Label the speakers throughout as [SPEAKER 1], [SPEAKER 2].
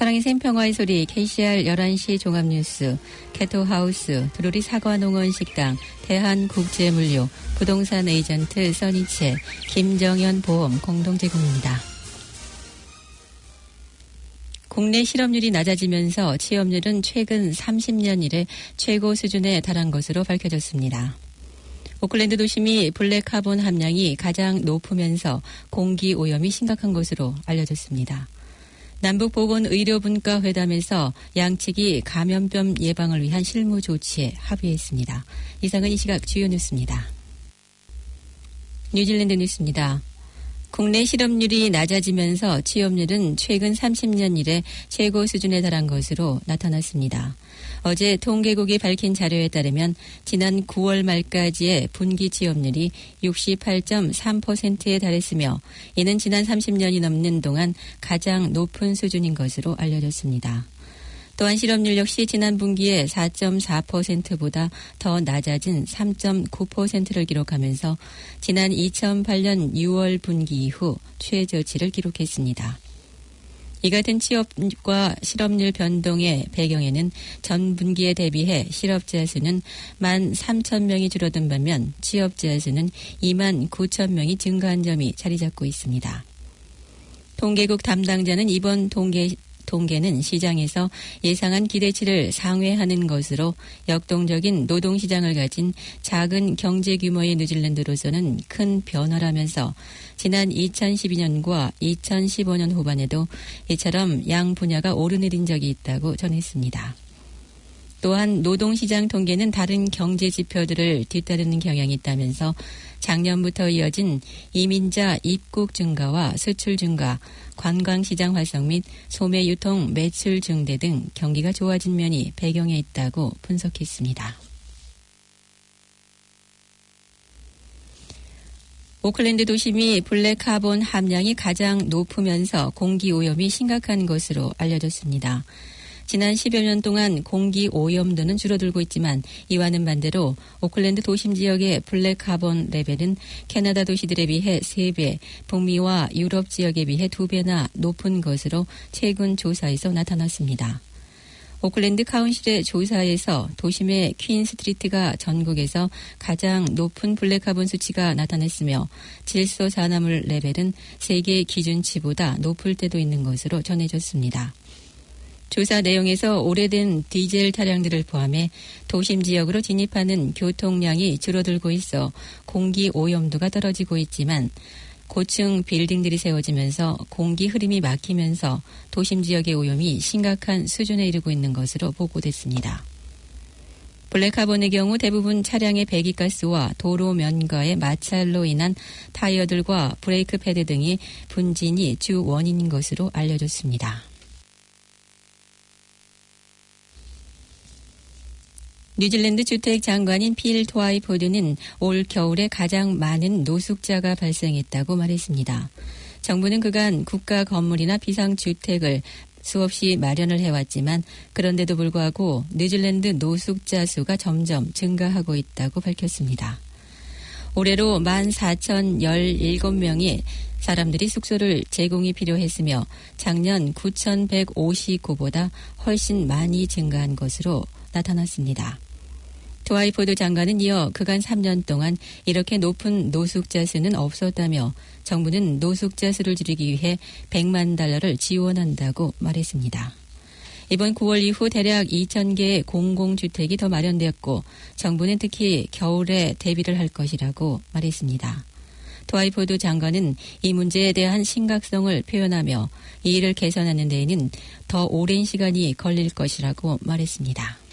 [SPEAKER 1] 사랑의 샘 평화의 소리 KCR 11시 종합뉴스, 캐토하우스, 드루리 사과농원 식당, 대한국제물류, 부동산 에이전트 써니체, 김정현 보험 공동 제공입니다. 국내 실업률이 낮아지면서 취업률은 최근 30년 이래 최고 수준에 달한 것으로 밝혀졌습니다. 오클랜드 도심이 블랙카본 함량이 가장 높으면서 공기 오염이 심각한 것으로 알려졌습니다. 남북보건의료분과회담에서 양측이 감염병 예방을 위한 실무 조치에 합의했습니다. 이상은 이 시각 주요 뉴스입니다. 뉴질랜드 뉴스입니다. 국내 실업률이 낮아지면서 취업률은 최근 30년 이래 최고 수준에 달한 것으로 나타났습니다. 어제 통계국이 밝힌 자료에 따르면 지난 9월 말까지의 분기 취업률이 68.3%에 달했으며 이는 지난 30년이 넘는 동안 가장 높은 수준인 것으로 알려졌습니다. 또한 실업률 역시 지난 분기에 4.4%보다 더 낮아진 3.9%를 기록하면서 지난 2008년 6월 분기 이후 최저치를 기록했습니다. 이 같은 취업과 실업률 변동의 배경에는 전 분기에 대비해 실업자 수는 13,000명이 줄어든 반면 취업자 수는 29,000명이 증가한 점이 자리 잡고 있습니다. 통계국 담당자는 이번 통계는 시장에서 예상한 기대치를 상회하는 것으로 역동적인 노동시장을 가진 작은 경제 규모의 뉴질랜드로서는 큰 변화라면서 지난 2012년과 2015년 후반에도 이처럼 양 분야가 오르내린 적이 있다고 전했습니다. 또한 노동시장 통계는 다른 경제 지표들을 뒤따르는 경향이 있다면서 작년부터 이어진 이민자 입국 증가와 수출 증가, 관광시장 활성 및 소매 유통 매출 증대 등 경기가 좋아진 면이 배경에 있다고 분석했습니다. 오클랜드 도심이 블랙카본 함량이 가장 높으면서 공기 오염이 심각한 것으로 알려졌습니다. 지난 10여 년 동안 공기 오염도는 줄어들고 있지만 이와는 반대로 오클랜드 도심 지역의 블랙카본 레벨은 캐나다 도시들에 비해 3배, 북미와 유럽 지역에 비해 2배나 높은 것으로 최근 조사에서 나타났습니다. 오클랜드 카운실의 조사에서 도심의 퀸 스트리트가 전국에서 가장 높은 블랙카본 수치가 나타났으며 질소 산화물 레벨은 세계 기준치보다 높을 때도 있는 것으로 전해졌습니다. 조사 내용에서 오래된 디젤 차량들을 포함해 도심 지역으로 진입하는 교통량이 줄어들고 있어 공기 오염도가 떨어지고 있지만 고층 빌딩들이 세워지면서 공기 흐름이 막히면서 도심 지역의 오염이 심각한 수준에 이르고 있는 것으로 보고됐습니다. 블랙카본의 경우 대부분 차량의 배기가스와 도로 면과의 마찰로 인한 타이어들과 브레이크 패드 등이 분진이 주 원인인 것으로 알려졌습니다. 뉴질랜드 주택 장관인 필 트와이포드는 올 겨울에 가장 많은 노숙자가 발생했다고 말했습니다. 정부는 그간 국가 건물이나 비상주택을 수없이 마련을 해왔지만 그런데도 불구하고 뉴질랜드 노숙자 수가 점점 증가하고 있다고 밝혔습니다. 올해로 14,017명의 사람들이 숙소를 제공이 필요했으며 작년 9,159보다 훨씬 많이 증가한 것으로 나타났습니다. 트와이포드 장관은 이어 그간 3년 동안 이렇게 높은 노숙자 수는 없었다며 정부는 노숙자 수를 줄이기 위해 $1,000,000를 지원한다고 말했습니다. 이번 9월 이후 대략 2,000개의 공공주택이 더 마련되었고 정부는 특히 겨울에 대비를 할 것이라고 말했습니다. 트와이포드 장관은 이 문제에 대한 심각성을 표현하며 이 일을 개선하는 데에는 더 오랜 시간이 걸릴 것이라고 말했습니다.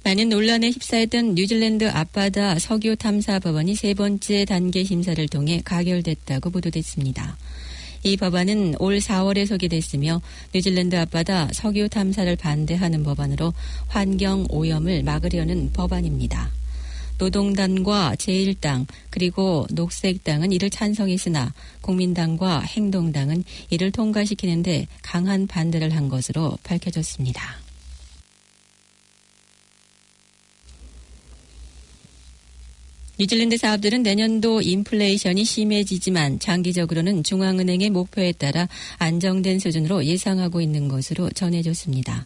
[SPEAKER 1] 많은 논란에 휩싸였던 뉴질랜드 앞바다 석유 탐사 법안이 세 번째 단계 심사를 통해 가결됐다고 보도됐습니다. 이 법안은 올 4월에 소개됐으며 뉴질랜드 앞바다 석유 탐사를 반대하는 법안으로 환경 오염을 막으려는 법안입니다. 노동당과 제1당 그리고 녹색당은 이를 찬성했으나 국민당과 행동당은 이를 통과시키는데 강한 반대를 한 것으로 밝혀졌습니다. 뉴질랜드 사업들은 내년도 인플레이션이 심해지지만 장기적으로는 중앙은행의 목표에 따라 안정된 수준으로 예상하고 있는 것으로 전해졌습니다.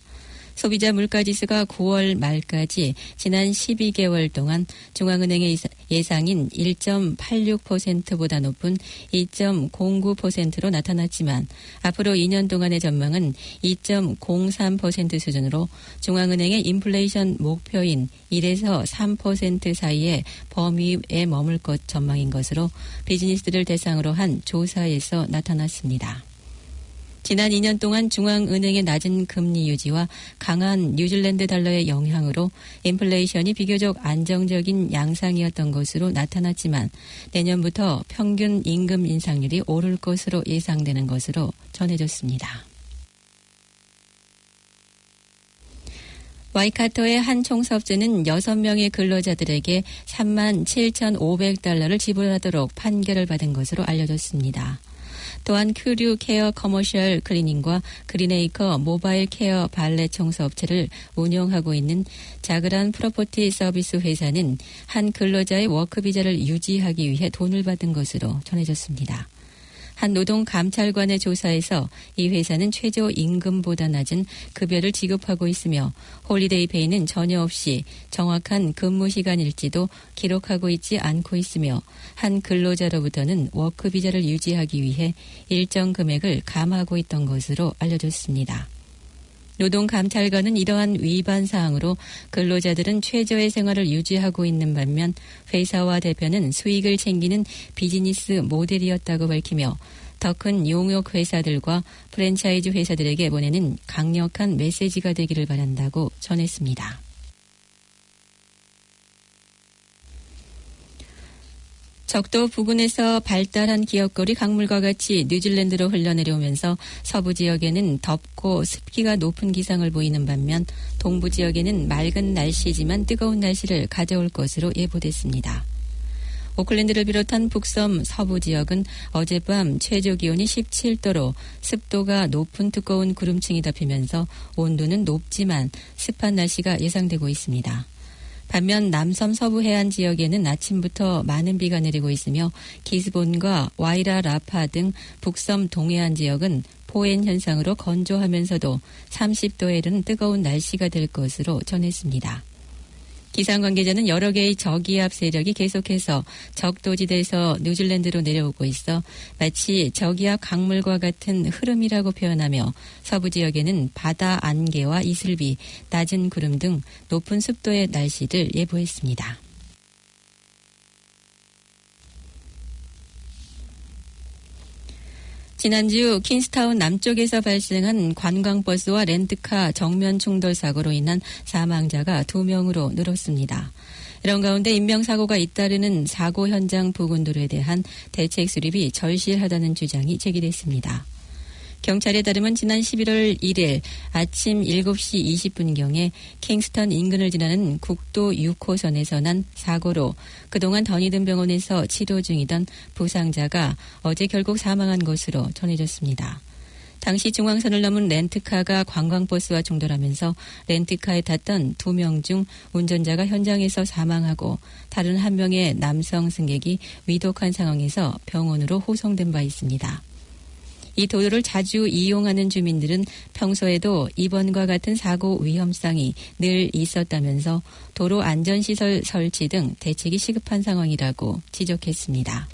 [SPEAKER 1] 소비자 물가지수가 9월 말까지 지난 12개월 동안 중앙은행의 예상인 1.86%보다 높은 2.09%로 나타났지만 앞으로 2년 동안의 전망은 2.03% 수준으로 중앙은행의 인플레이션 목표인 1에서 3% 사이의 범위에 머물 것 전망인 것으로 비즈니스들을 대상으로 한 조사에서 나타났습니다. 지난 2년 동안 중앙은행의 낮은 금리 유지와 강한 뉴질랜드 달러의 영향으로 인플레이션이 비교적 안정적인 양상이었던 것으로 나타났지만 내년부터 평균 임금 인상률이 오를 것으로 예상되는 것으로 전해졌습니다. 와이카토의 한 총사업주는 6명의 근로자들에게 37,500달러를 지불하도록 판결을 받은 것으로 알려졌습니다. 또한 큐류 케어 커머셜 클리닝과 그린에이커 모바일 케어 발레 청소업체를 운영하고 있는 자그란 프로퍼티 서비스 회사는 한 근로자의 워크비자를 유지하기 위해 돈을 받은 것으로 전해졌습니다. 한 노동감찰관의 조사에서 이 회사는 최저임금보다 낮은 급여를 지급하고 있으며 홀리데이 페이는 전혀 없이 정확한 근무 시간일지도 기록하고 있지 않고 있으며 한 근로자로부터는 워크비자를 유지하기 위해 일정 금액을 감하고 있던 것으로 알려졌습니다. 노동감찰관은 이러한 위반 사항으로 근로자들은 최저의 생활을 유지하고 있는 반면 회사와 대표는 수익을 챙기는 비즈니스 모델이었다고 밝히며 더 큰 용역 회사들과 프랜차이즈 회사들에게 보내는 강력한 메시지가 되기를 바란다고 전했습니다. 적도 부근에서 발달한 기업골이 강물과 같이 뉴질랜드로 흘러내려오면서 서부 지역에는 덥고 습기가 높은 기상을 보이는 반면 동부 지역에는 맑은 날씨지만 뜨거운 날씨를 가져올 것으로 예보됐습니다. 오클랜드를 비롯한 북섬 서부 지역은 어젯밤 최저 기온이 17도로 습도가 높은 두꺼운 구름층이 덮이면서 온도는 높지만 습한 날씨가 예상되고 있습니다. 반면 남섬 서부 해안 지역에는 아침부터 많은 비가 내리고 있으며 기스본과 와이라 라파 등 북섬 동해안 지역은 포엔 현상으로 건조하면서도 30도에 이르는 뜨거운 날씨가 될 것으로 전했습니다. 기상 관계자는 여러 개의 저기압 세력이 계속해서 적도지대에서 뉴질랜드로 내려오고 있어 마치 저기압 강물과 같은 흐름이라고 표현하며 서부 지역에는 바다 안개와 이슬비, 낮은 구름 등 높은 습도의 날씨를 예보했습니다. 지난주 퀸스타운 남쪽에서 발생한 관광버스와 렌트카 정면 충돌 사고로 인한 사망자가 2명으로 늘었습니다. 이런 가운데 인명사고가 잇따르는 사고 현장 부근도로에 대한 대책 수립이 절실하다는 주장이 제기됐습니다. 경찰에 따르면 지난 11월 1일 아침 7시 20분경에 킹스턴 인근을 지나는 국도 6호선에서 난 사고로 그동안 더니든 병원에서 치료 중이던 부상자가 어제 결국 사망한 것으로 전해졌습니다. 당시 중앙선을 넘은 렌트카가 관광버스와 충돌하면서 렌트카에 탔던 2명 중 운전자가 현장에서 사망하고 다른 1명의 남성 승객이 위독한 상황에서 병원으로 호송된 바 있습니다. 이 도로를 자주 이용하는 주민들은 평소에도 이번과 같은 사고 위험성이 늘 있었다면서 도로 안전시설 설치 등 대책이 시급한 상황이라고 지적했습니다.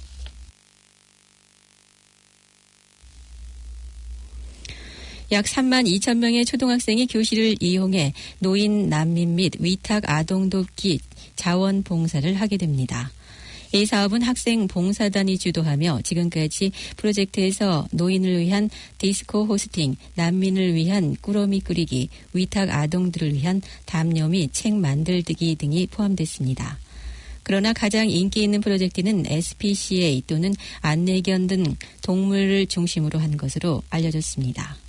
[SPEAKER 1] 약 3만 2천 명의 초등학생이 교실을 이용해 노인 난민 및 위탁 아동 돕기 자원봉사를 하게 됩니다. 이 사업은 학생 봉사단이 주도하며 지금까지 프로젝트에서 노인을 위한 디스코 호스팅, 난민을 위한 꾸러미 끓이기, 위탁 아동들을 위한 담요 및 책 만들기 등이 포함됐습니다. 그러나 가장 인기 있는 프로젝트는 SPCA 또는 안내견 등 동물을 중심으로 한 것으로 알려졌습니다.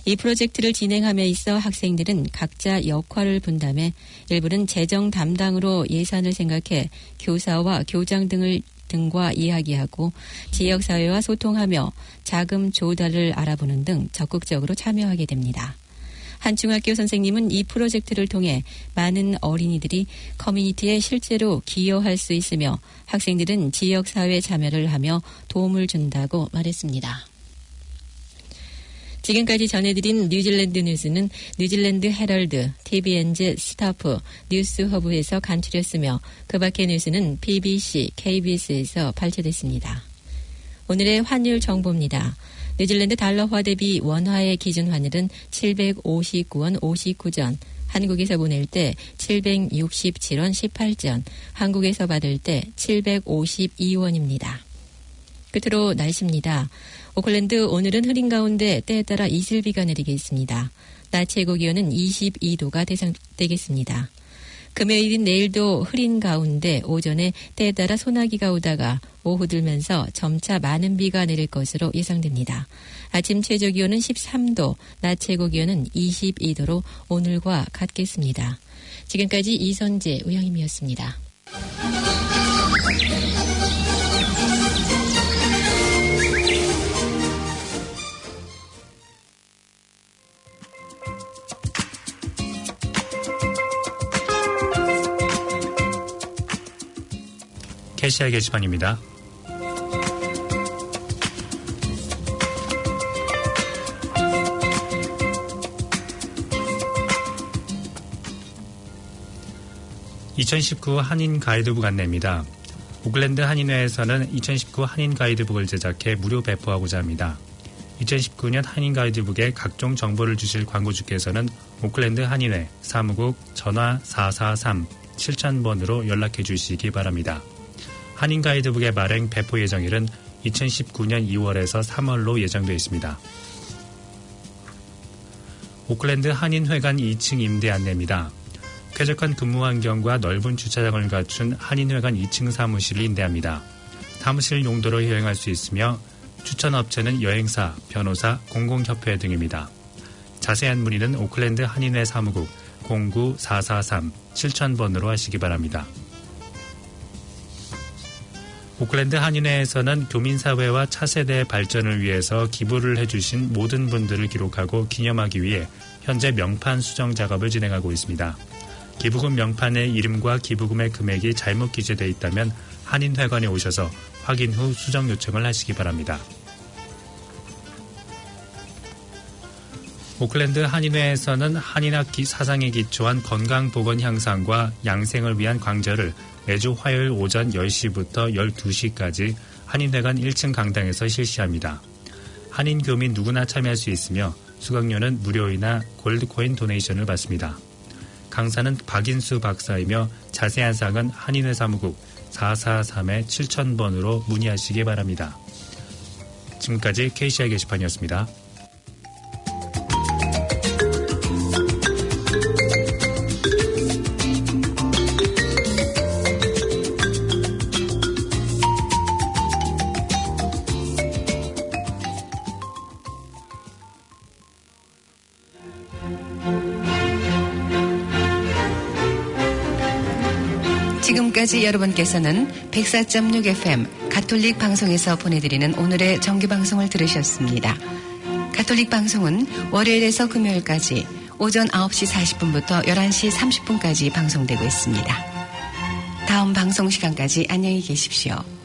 [SPEAKER 1] 이 프로젝트를 진행함에 있어 학생들은 각자 역할을 분담해 일부는 재정 담당으로 예산을 생각해 교사와 교장 등과 이야기하고 지역사회와 소통하며 자금 조달을 알아보는 등 적극적으로 참여하게 됩니다. 한 중학교 선생님은 이 프로젝트를 통해 많은 어린이들이 커뮤니티에 실제로 기여할 수 있으며 학생들은 지역사회 참여를 하며 도움을 준다고 말했습니다. 지금까지 전해드린 뉴질랜드 뉴스는 뉴질랜드 헤럴드, TVNZ, 스타프, 뉴스허브에서 간추렸으며 그 밖의 뉴스는 BBC, KBS에서 발췌됐습니다. 오늘의 환율 정보입니다. 뉴질랜드 달러화 대비 원화의 기준 환율은 759원 59전, 한국에서 보낼 때 767원 18전, 한국에서 받을 때 752원입니다. 끝으로 날씨입니다. 오클랜드 오늘은 흐린 가운데 때에 따라 이슬비가 내리겠습니다. 낮 최고 기온은 22도가 되겠습니다. 금요일인 내일도 흐린 가운데 오전에 때에 따라 소나기가 오다가 오후 들면서 점차 많은 비가 내릴 것으로 예상됩니다. 아침 최저 기온은 13도, 낮 최고 기온은 22도로 오늘과 같겠습니다. 지금까지 이선재 의향임이었습니다.
[SPEAKER 2] 캐시아 게시판입니다. (2019) 한인 가이드북 안내입니다. 오클랜드 한인회에서는 2019 한인 가이드북을 제작해 무료 배포하고자 합니다. 2019년 한인 가이드북에 각종 정보를 주실 광고주께서는 오클랜드 한인회 사무국 전화 443-7000번으로 연락해 주시기 바랍니다. 한인 가이드북의 발행 배포 예정일은 2019년 2월에서 3월로 예정되어 있습니다. 오클랜드 한인회관 2층 임대 안내입니다. 쾌적한 근무 환경과 넓은 주차장을 갖춘 한인회관 2층 사무실을 임대합니다. 사무실 용도로 이용할 수 있으며 추천업체는 여행사, 변호사, 공공협회 등입니다. 자세한 문의는 오클랜드 한인회 사무국 09-443-7000번으로 하시기 바랍니다. 오클랜드 한인회에서는 교민사회와 차세대의 발전을 위해서 기부를 해주신 모든 분들을 기록하고 기념하기 위해 현재 명판 수정 작업을 진행하고 있습니다. 기부금 명판에 이름과 기부금의 금액이 잘못 기재되어 있다면 한인회관에 오셔서 확인 후 수정 요청을 하시기 바랍니다. 오클랜드 한인회에서는 한인학 사상에 기초한 건강보건 향상과 양생을 위한 강좌를 매주 화요일 오전 10시부터 12시까지 한인회관 1층 강당에서 실시합니다. 한인 교민 누구나 참여할 수 있으며 수강료는 무료이나 골드코인 도네이션을 받습니다. 강사는 박인수 박사이며 자세한 사항은 한인회 사무국 443-7000번으로 문의하시기 바랍니다. 지금까지 KCI 게시판이었습니다.
[SPEAKER 3] 지금까지 여러분께서는 104.6 FM 가톨릭 방송에서 보내드리는 오늘의 정규방송을 들으셨습니다. 가톨릭 방송은 월요일에서 금요일까지 오전 9시 40분부터 11시 30분까지 방송되고 있습니다. 다음 방송 시간까지 안녕히 계십시오.